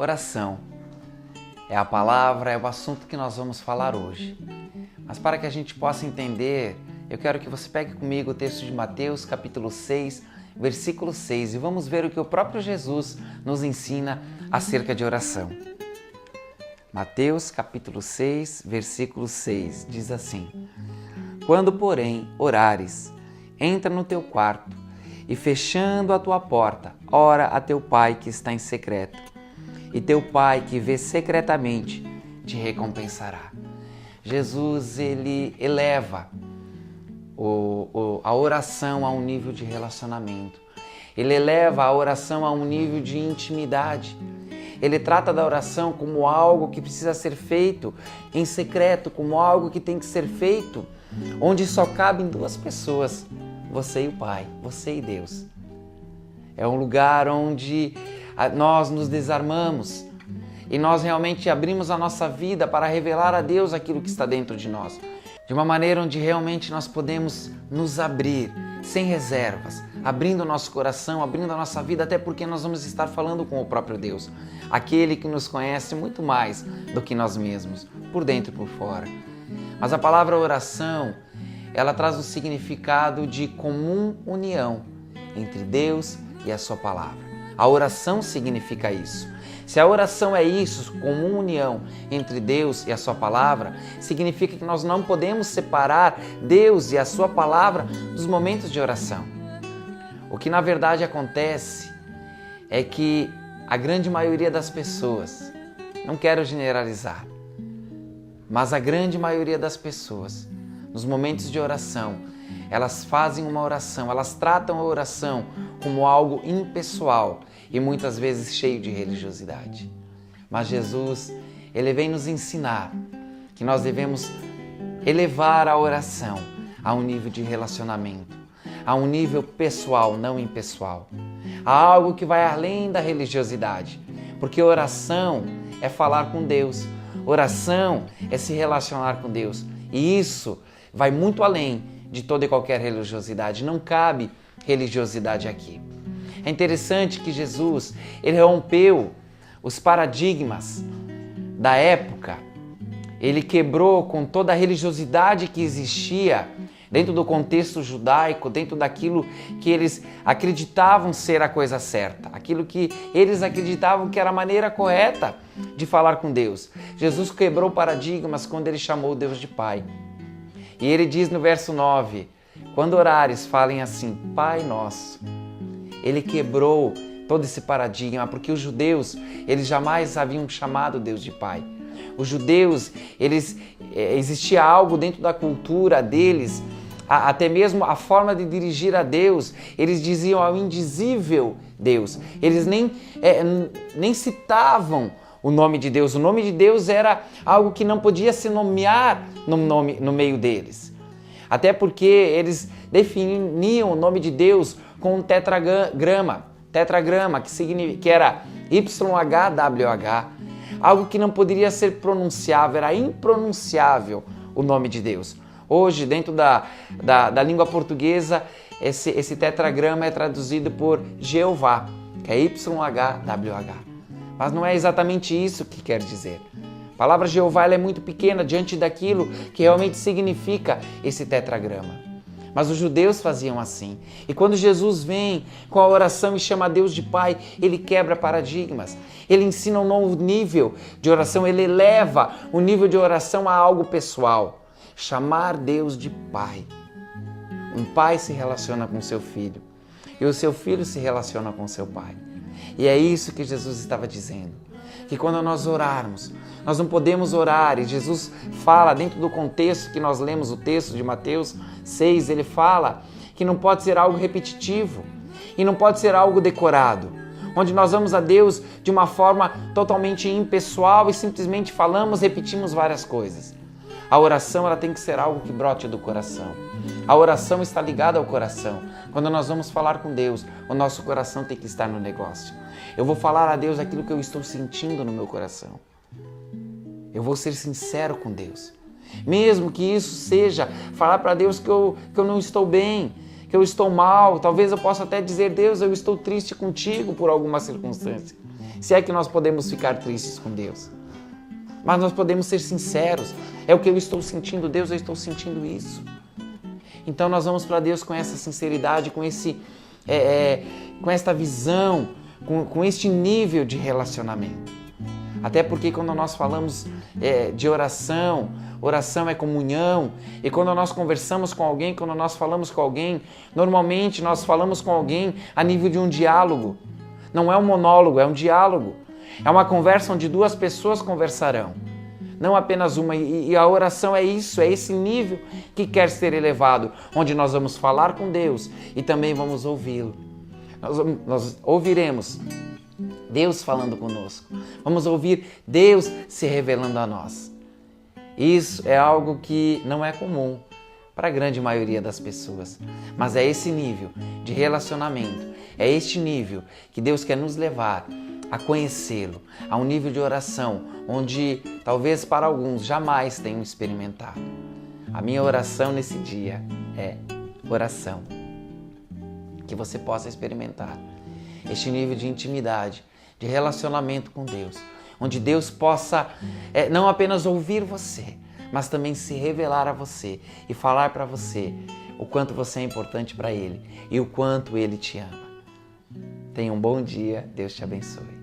Oração é a palavra, é o assunto que nós vamos falar hoje. Mas para que a gente possa entender, eu quero que você pegue comigo o texto de Mateus, capítulo 6, versículo 6, e vamos ver o que o próprio Jesus nos ensina acerca de oração. Mateus, capítulo 6, versículo 6, diz assim: Quando, porém, orares, entra no teu quarto e, fechando a tua porta, ora a teu Pai que está em secreto, e teu Pai que vê secretamente te recompensará. Jesus, ele eleva a oração a um nível de relacionamento. Ele eleva a oração a um nível de intimidade. Ele trata da oração como algo que precisa ser feito em secreto, como algo que tem que ser feito onde só cabem duas pessoas, você e o Pai, você e Deus. É um lugar onde nós nos desarmamos e nós realmente abrimos a nossa vida para revelar a Deus aquilo que está dentro de nós. De uma maneira onde realmente nós podemos nos abrir sem reservas, abrindo o nosso coração, abrindo a nossa vida, até porque nós vamos estar falando com o próprio Deus, aquele que nos conhece muito mais do que nós mesmos, por dentro e por fora. Mas a palavra oração, ela traz o significado de comum união entre Deus e a sua palavra. A oração significa isso. Se a oração é isso, comum união entre Deus e a sua palavra, significa que nós não podemos separar Deus e a sua palavra dos momentos de oração. O que na verdade acontece é que a grande maioria das pessoas, não quero generalizar, mas a grande maioria das pessoas, nos momentos de oração, elas fazem uma oração, elas tratam a oração como algo impessoal e muitas vezes cheio de religiosidade. Mas Jesus, ele vem nos ensinar que nós devemos elevar a oração a um nível de relacionamento, a um nível pessoal, não impessoal, a algo que vai além da religiosidade, porque oração é falar com Deus, oração é se relacionar com Deus, e isso vai muito além de toda e qualquer religiosidade. Não cabe religiosidade aqui. É interessante que Jesus, ele rompeu os paradigmas da época. Ele quebrou com toda a religiosidade que existia dentro do contexto judaico, dentro daquilo que eles acreditavam ser a coisa certa, aquilo que eles acreditavam que era a maneira correta de falar com Deus. Jesus quebrou paradigmas quando ele chamou Deus de Pai. E ele diz no verso 9, quando orares, falem assim, Pai Nosso. Ele quebrou todo esse paradigma, porque os judeus, eles jamais haviam chamado Deus de Pai. Os judeus, existia algo dentro da cultura deles, até mesmo a forma de dirigir a Deus, eles diziam ao indizível Deus. Eles nem citavam o nome de Deus. O nome de Deus era algo que não podia se nomear no meio deles. Até porque eles definiam o nome de Deus com um tetragrama, que era YHWH, algo que não poderia ser pronunciável, era impronunciável o nome de Deus. Hoje, dentro da língua portuguesa, esse tetragrama é traduzido por Jeová, que é YHWH. Mas não é exatamente isso que quer dizer. A palavra Jeová ela é muito pequena diante daquilo que realmente significa esse tetragrama. Mas os judeus faziam assim. E quando Jesus vem com a oração e chama Deus de Pai, ele quebra paradigmas. Ele ensina um novo nível de oração, ele eleva o nível de oração a algo pessoal. Chamar Deus de Pai. Um pai se relaciona com seu filho e o seu filho se relaciona com seu pai. E é isso que Jesus estava dizendo, que quando nós orarmos, nós não podemos orar, e Jesus fala dentro do contexto que nós lemos o texto de Mateus 6, ele fala que não pode ser algo repetitivo e não pode ser algo decorado, onde nós vamos a Deus de uma forma totalmente impessoal e simplesmente falamos, repetimos várias coisas. A oração ela tem que ser algo que brote do coração. A oração está ligada ao coração. Quando nós vamos falar com Deus, o nosso coração tem que estar no negócio. Eu vou falar a Deus aquilo que eu estou sentindo no meu coração. Eu vou ser sincero com Deus. Mesmo que isso seja falar para Deus que eu não estou bem, que eu estou mal. Talvez eu possa até dizer, Deus, eu estou triste contigo por alguma circunstância. Se é que nós podemos ficar tristes com Deus. Mas nós podemos ser sinceros. É o que eu estou sentindo, Deus, eu estou sentindo isso. Então nós vamos para Deus com essa sinceridade, com esta visão, com este nível de relacionamento. Até porque quando nós falamos de oração, oração é comunhão, e quando nós conversamos com alguém, quando nós falamos com alguém, normalmente nós falamos com alguém a nível de um diálogo. Não é um monólogo, é um diálogo. É uma conversa onde duas pessoas conversarão, não apenas uma. E a oração é isso, é esse nível que quer ser elevado, onde nós vamos falar com Deus e também vamos ouvi-lo. Nós ouviremos Deus falando conosco. Vamos ouvir Deus se revelando a nós. Isso é algo que não é comum para a grande maioria das pessoas. Mas é esse nível de relacionamento, é este nível que Deus quer nos levar a conhecê-lo, a um nível de oração onde talvez para alguns jamais tenham experimentado. A minha oração nesse dia é oração. Que você possa experimentar este nível de intimidade, de relacionamento com Deus, onde Deus possa não apenas ouvir você, mas também se revelar a você e falar para você o quanto você é importante para Ele e o quanto Ele te ama. Tenha um bom dia, Deus te abençoe.